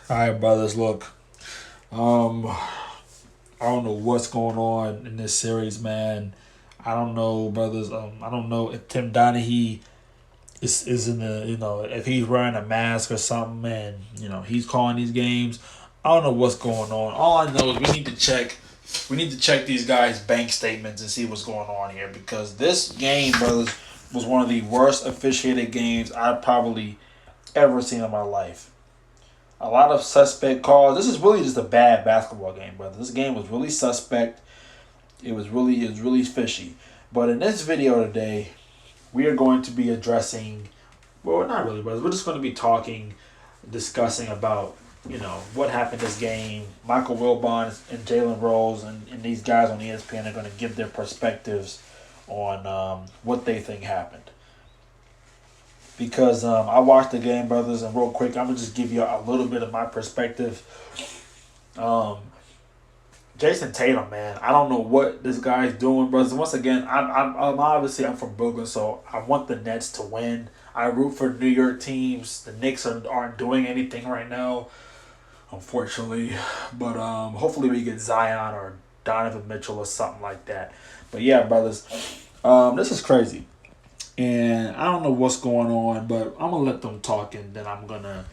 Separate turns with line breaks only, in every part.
All right, brothers. Look, I don't know what's going on in this series, man. I don't know, brothers. I don't know if Tim Donaghy is in the if he's wearing a mask or something, and he's calling these games. I don't know what's going on. All I know is we need to check. We need to check these guys' bank statements and see what's going on here because this game, brothers, was one of the worst officiated games I've probably ever seen in my life. A lot of suspect calls. This is really just a bad basketball game, brother. This game was really suspect. It was really fishy. But in this video today, we are going to be addressing. Well, not really, brothers. We're just going to be talking, discussing about what happened this game. Michael Wilbon and Jalen Rose and these guys on ESPN are going to give their perspectives on what they think happened. Because I watched the game, brothers, and real quick, I'm gonna just give you a little bit of my perspective. Um, Jayson Tatum, man, I don't know what this guy's doing, brothers. Once again, I'm obviously I'm from Brooklyn, so I want the Nets to win. I root for New York teams. The Knicks aren't doing anything right now, unfortunately. But hopefully we get Zion or Donovan Mitchell or something like that. But yeah, brothers, this is crazy. And I don't know what's going on, but I'm going to let them talk and then I'm going to,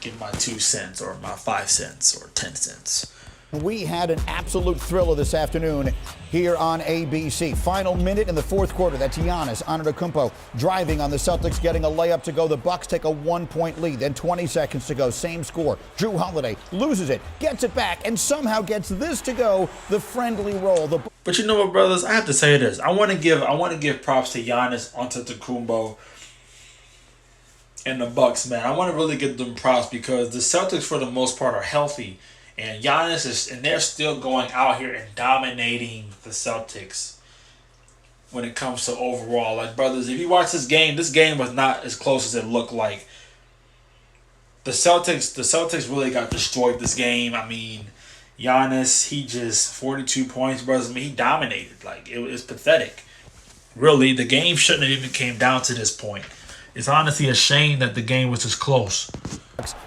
give my 2 cents or my 5 cents or 10 cents.
We had an absolute thriller this afternoon here on ABC. Final minute in the fourth quarter. That's Giannis Antetokounmpo driving on the Celtics, getting a layup to go. The Bucks take a 1-point lead. Then 20 seconds to go. Same score. Drew Holiday loses it, gets it back, and somehow gets this to go. The friendly roll.
But you know what, brothers? I have to say this. I want to give props to Giannis Antetokounmpo and the Bucks, man. I want to really give them props because the Celtics, for the most part, are healthy. And they're still going out here and dominating the Celtics when it comes to overall. Like, brothers, if you watch this game was not as close as it looked like. The Celtics really got destroyed this game. I mean, Giannis, he just 42 points, brothers. I mean, he dominated. Like, it was pathetic. Really, the game shouldn't have even came down to this point. It's honestly a shame that the game was this close.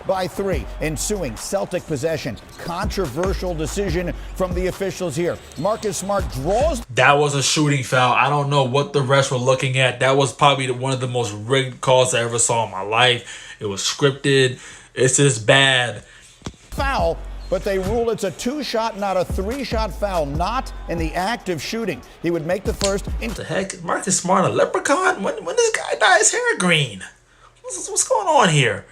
By 3, ensuing Celtic possession. Controversial decision from the officials here. Marcus Smart draws.
That was a shooting foul. I don't know what the refs were looking at. That was probably one of the most rigged calls I ever saw in my life. It was scripted. It's just bad.
Foul, but they rule it's a 2-shot, not a 3-shot foul. Not in the act of shooting. He would make the first.
What the heck? Marcus Smart, a leprechaun? When this guy dye his hair green? What's going on here?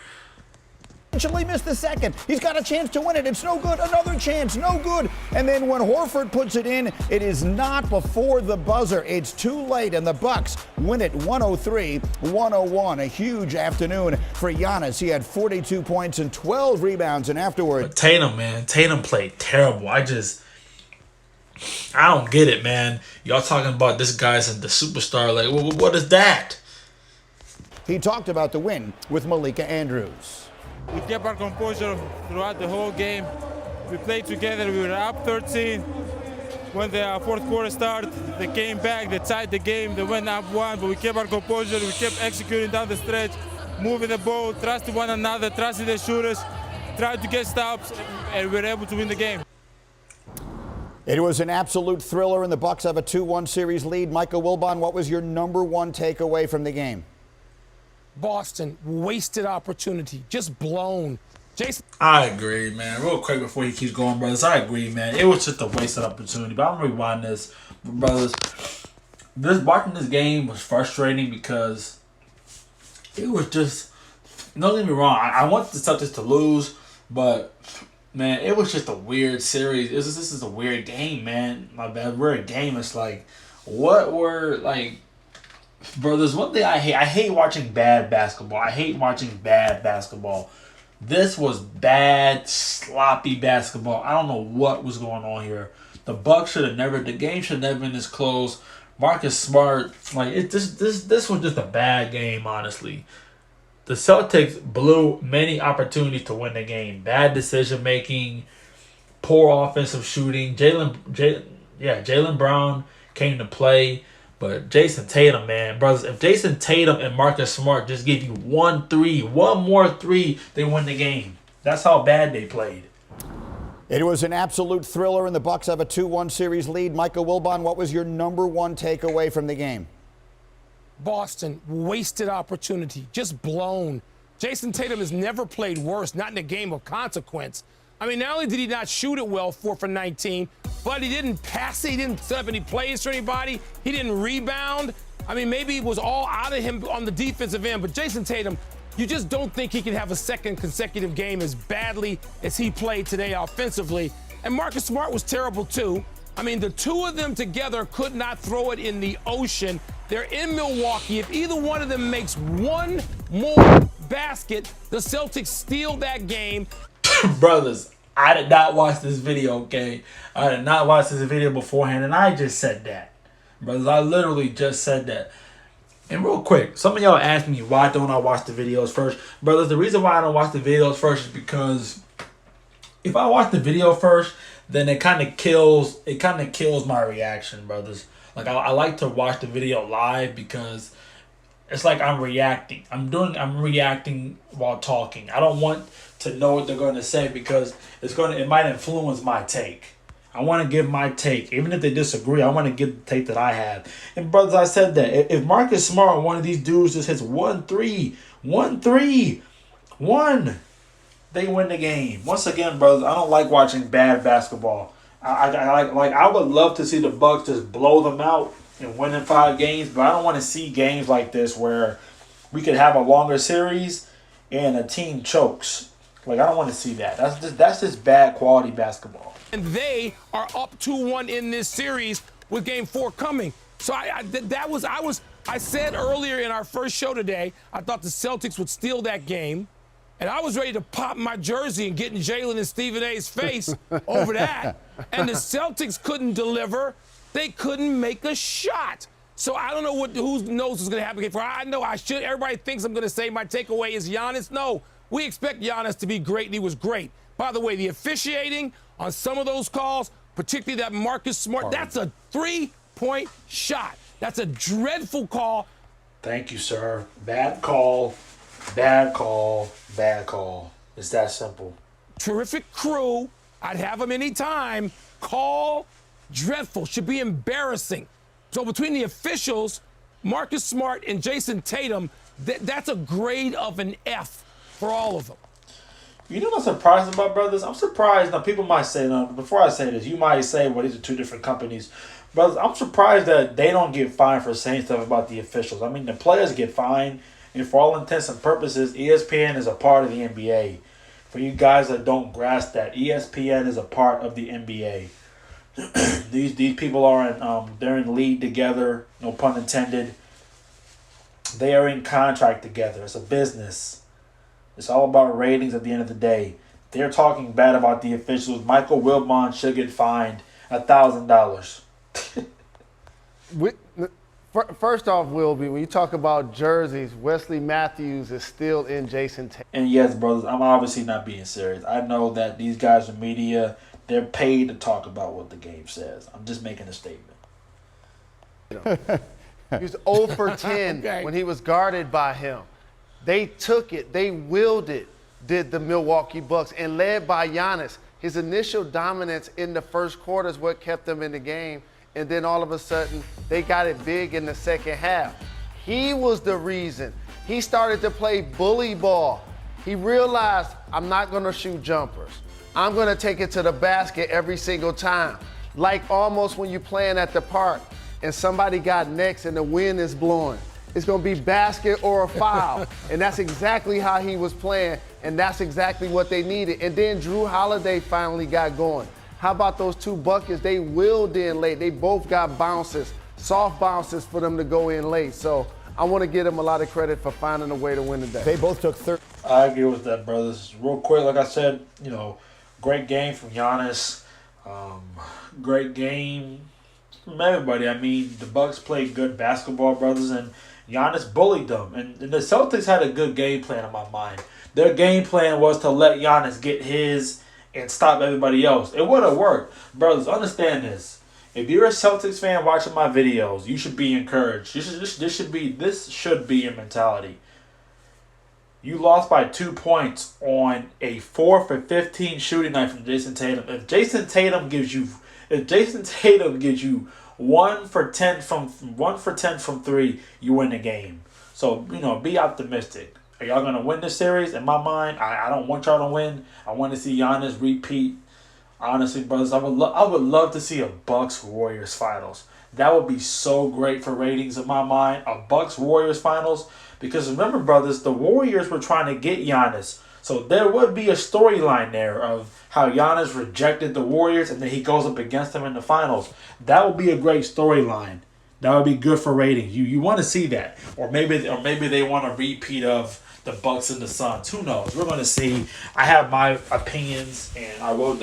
Eventually missed the second. He's got a chance to win it. It's no good. Another chance. No good. And then when Horford puts it in, it is not before the buzzer. It's too late, and the Bucks win it 103-101. A huge afternoon for Giannis. He had 42 points and 12 rebounds, and afterwards.
But Tatum, man. Tatum played terrible. I don't get it, man. Y'all talking about this guy's the superstar. Like, what is that?
He talked about the win with Malika Andrews.
We kept our composure throughout the whole game. We played together. We were up 13. When the fourth quarter started, they came back, they tied the game, they went up 1, but we kept our composure. We kept executing down the stretch, moving the ball, trusting one another, trusting the shooters, tried to get stops, and we were able to win the game.
It was an absolute thriller, and the Bucks have a 2-1 series lead. Michael Wilbon, what was your number one takeaway from the game?
Boston, wasted opportunity, just blown. Jayson.
I agree, man. Real quick before he keeps going, brothers, I agree, man. It was just a wasted opportunity. But I'm going to rewind this. Brothers, watching this game was frustrating because it was just, don't get me wrong, I want the Celtics to lose, but, man, it was just a weird series. This is a weird game, man. My bad. Weird game. It's like, what were, like, brothers, one thing I hate watching bad basketball. This was bad, sloppy basketball. I don't know what was going on here. The game should have never been this close. Marcus Smart, this was just a bad game, honestly. The Celtics blew many opportunities to win the game. Bad decision making, poor offensive shooting. Jaylen Brown came to play. But Jayson Tatum, man, brothers, if Jayson Tatum and Marcus Smart just give you one more three, they win the game. That's how bad they played.
It was an absolute thriller, and the Bucks have a 2-1 series lead. Michael Wilbon, what was your number one takeaway from the game?
Boston, wasted opportunity, just blown. Jayson Tatum has never played worse, not in a game of consequence. I mean, not only did he not shoot it well, 4 for 19, but he didn't pass it, he didn't set up any plays for anybody, he didn't rebound. I mean, maybe it was all out of him on the defensive end, but Jayson Tatum, you just don't think he can have a second consecutive game as badly as he played today offensively. And Marcus Smart was terrible too. I mean, the two of them together could not throw it in the ocean. They're in Milwaukee. If either one of them makes one more basket, the Celtics steal that game.
Brothers, I did not watch this video, okay? I did not watch this video beforehand, and I just said that. Brothers, I literally just said that. And real quick, some of y'all asked me, why don't I watch the videos first? Brothers, the reason why I don't watch the videos first is because if I watch the video first, then it kind of kills my reaction, brothers. Like, I like to watch the video live because it's like I'm reacting. I'm reacting while talking. I don't want to know what they're going to say because it might influence my take. I want to give my take. Even if they disagree, I want to give the take that I have. And brothers, I said that. If Marcus Smart, one of these dudes, just hits 1-3, they win the game. Once again, brothers, I don't like watching bad basketball. I would love to see the Bucks just blow them out and win in 5 games, but I don't want to see games like this where we could have a longer series and a team chokes. Like, I don't want to see that. That's just bad quality basketball.
And they are up 2-1 in this series with Game 4 coming. So I said earlier in our first show today, I thought the Celtics would steal that game. And I was ready to pop my jersey and get in Jalen and Stephen A's face over that. And the Celtics couldn't deliver. They couldn't make a shot. So I don't know who knows what's going to happen. I know I should. Everybody thinks I'm going to say my takeaway is Giannis. No, we expect Giannis to be great, and he was great. By the way, the officiating on some of those calls, particularly that Marcus Smart, that's a 3-point shot. That's a dreadful call.
Thank you, sir. Bad call. Bad call. Bad call. It's that simple.
Terrific crew. I'd have them anytime. Call dreadful. Should be embarrassing. So between the officials, Marcus Smart and Jayson Tatum, that's a grade of an F for all of them.
You know what's surprising about, brothers? I'm surprised. Now, people might say, before I say this, you might say, well, these are two different companies. Brothers, I'm surprised that they don't get fined for saying stuff about the officials. I mean, the players get fined, and for all intents and purposes, ESPN is a part of the NBA. For you guys that don't grasp that, ESPN is a part of the NBA. These people are they're in league together, no pun intended. They are in contract together. It's a business. It's all about ratings at the end of the day. They're talking bad about the officials. Michael Wilbon should get fined $1,000.
First off, Wilby, when you talk about jerseys, Wesley Matthews is still in Jayson Tatum.
And yes, brothers, I'm obviously not being serious. I know that these guys in media, they're paid to talk about what the game says. I'm just making a statement.
He was 0 for 10 okay. When he was guarded by him. They took it. They willed it, did the Milwaukee Bucks, and led by Giannis. His initial dominance in the first quarter is what kept them in the game, and then all of a sudden, they got it big in the second half. He was the reason. He started to play bully ball. He realized, I'm not going to shoot jumpers. I'm going to take it to the basket every single time. Like almost when you're playing at the park and somebody got next and the wind is blowing. It's going to be basket or a foul. And that's exactly how he was playing, and that's exactly what they needed. And then Drew Holiday finally got going. How about those 2 buckets? They willed in late. They both got bounces, soft bounces for them to go in late. So I want to give them a lot of credit for finding a way to win the day.
They both took 30.
I agree with that, brothers. Real quick, like I said, great game from Giannis. Great game from everybody. I mean, the Bucks played good basketball, brothers, and Giannis bullied them. And the Celtics had a good game plan in my mind. Their game plan was to let Giannis get his and stop everybody else. It would have worked. Brothers, understand this. If you're a Celtics fan watching my videos, you should be encouraged. This should be your mentality. You lost by 2 points on a 4 for 15 shooting night from Jayson Tatum. If Jayson Tatum gives you 1 for 10 from 3, you win the game. So, be optimistic. Are y'all gonna win this series? In my mind, I don't want y'all to win. I want to see Giannis repeat. Honestly, brothers, I would love to see a Bucks Warriors finals. That would be so great for ratings in my mind. A Bucks Warriors finals. Because remember, brothers, the Warriors were trying to get Giannis. So there would be a storyline there of how Giannis rejected the Warriors and then he goes up against them in the finals. That would be a great storyline. That would be good for ratings. You want to see that. Or maybe they want a repeat of the Bucks and the Suns. Who knows? We're going to see. I have my opinions, and I will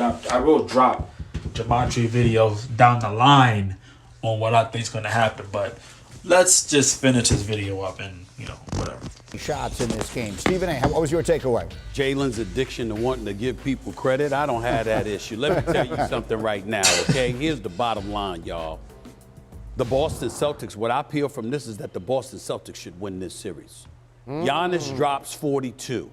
drop geometry videos down the line on what I think is going to happen. But let's just finish this video up and, whatever.
Shots in this game. Stephen A., what was your takeaway?
Jalen's addiction to wanting to give people credit. I don't have that issue. Let me tell you something right now, okay? Here's the bottom line, y'all. The Boston Celtics, what I feel from this is that the Boston Celtics should win this series. Giannis drops 42.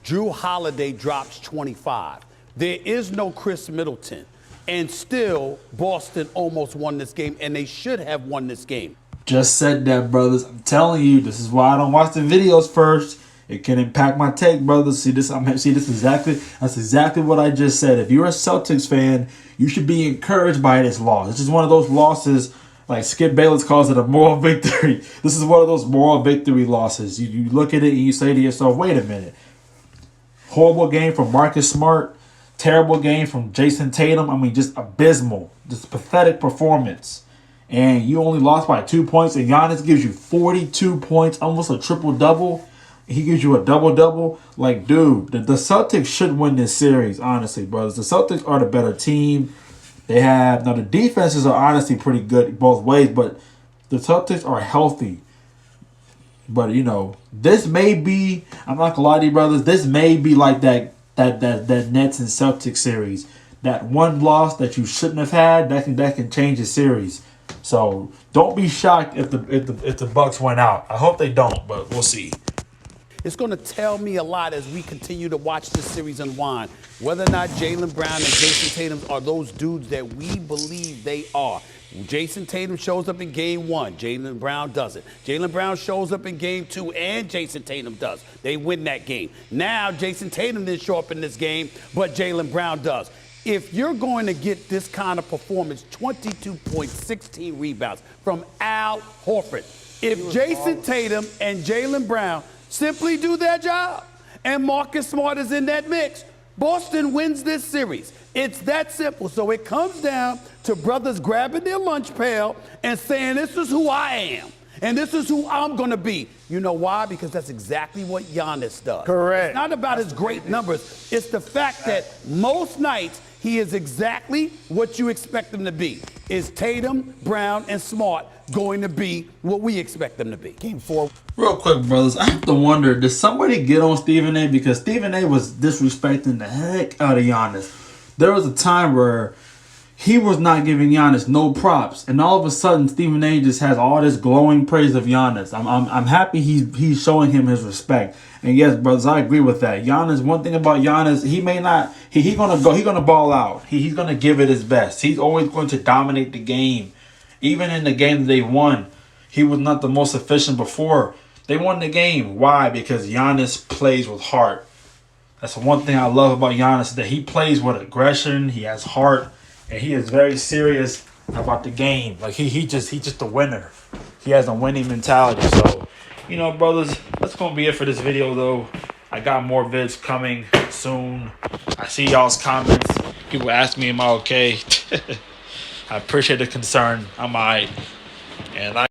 Drew Holiday drops 25. There is no Chris Middleton. And still, Boston almost won this game, and they should have won this game.
Just said that, brothers. I'm telling you, this is why I don't watch the videos first. It can impact my take, brothers. That's exactly what I just said. If you're a Celtics fan, you should be encouraged by this loss. This is one of those losses, like Skip Bayless calls it, a moral victory. This is one of those moral victory losses. You look at it and you say to yourself, wait a minute. Horrible game from Marcus Smart. Terrible game from Jayson Tatum. I mean, just abysmal. Just pathetic performance. And you only lost by 2 points, and Giannis gives you 42 points, almost a triple-double. He gives you a double-double. Like, dude, the Celtics should win this series, honestly, brothers. The Celtics are the better team. The defenses are honestly pretty good both ways, but the Celtics are healthy. But, this may be, I'm not going to lie to you, brothers, this may be like that Nets and Celtics series. That one loss that you shouldn't have had, that can change the series. So don't be shocked if the Bucks went out. I hope they don't, but we'll see.
It's going to tell me a lot as we continue to watch this series unwind, whether or not Jaylen Brown and Jayson Tatum are those dudes that we believe they are. Jayson Tatum shows up in game 1. Jaylen Brown doesn't. Jaylen Brown shows up in game 2, and Jayson Tatum does. They win that game. Now, Jayson Tatum didn't show up in this game, but Jaylen Brown does. If you're going to get this kind of performance, 22 points, 16 rebounds from Al Horford, if Jayson Tatum and Jaylen Brown simply do their job and Marcus Smart is in that mix, Boston wins this series. It's that simple. So it comes down to brothers grabbing their lunch pail and saying, this is who I am. And this is who I'm going to be. You know why? Because that's exactly what Giannis does.
Correct.
It's not about his great numbers. It's the fact that most nights he is exactly what you expect him to be. Is Tatum, Brown, and Smart going to be what we expect them to be?
Game 4.
Real quick, brothers, I have to wonder, did somebody get on Stephen A? Because Stephen A was disrespecting the heck out of Giannis. There was a time where he was not giving Giannis no props, and all of a sudden Stephen A just has all this glowing praise of Giannis. I'm happy he's showing him his respect. And yes, brothers, I agree with that. Giannis, one thing about Giannis, he may not he's gonna ball out. He's gonna give it his best. He's always going to dominate the game. Even in the game that they won, he was not the most efficient before. They won the game. Why? Because Giannis plays with heart. That's the one thing I love about Giannis, that he plays with aggression, he has heart, and he is very serious about the game. Like he's just a winner. He has a winning mentality. So, brothers, that's gonna be it for this video though. I got more vids coming soon. I see y'all's comments. People ask me, am I okay? I appreciate the concern. I'm alright. And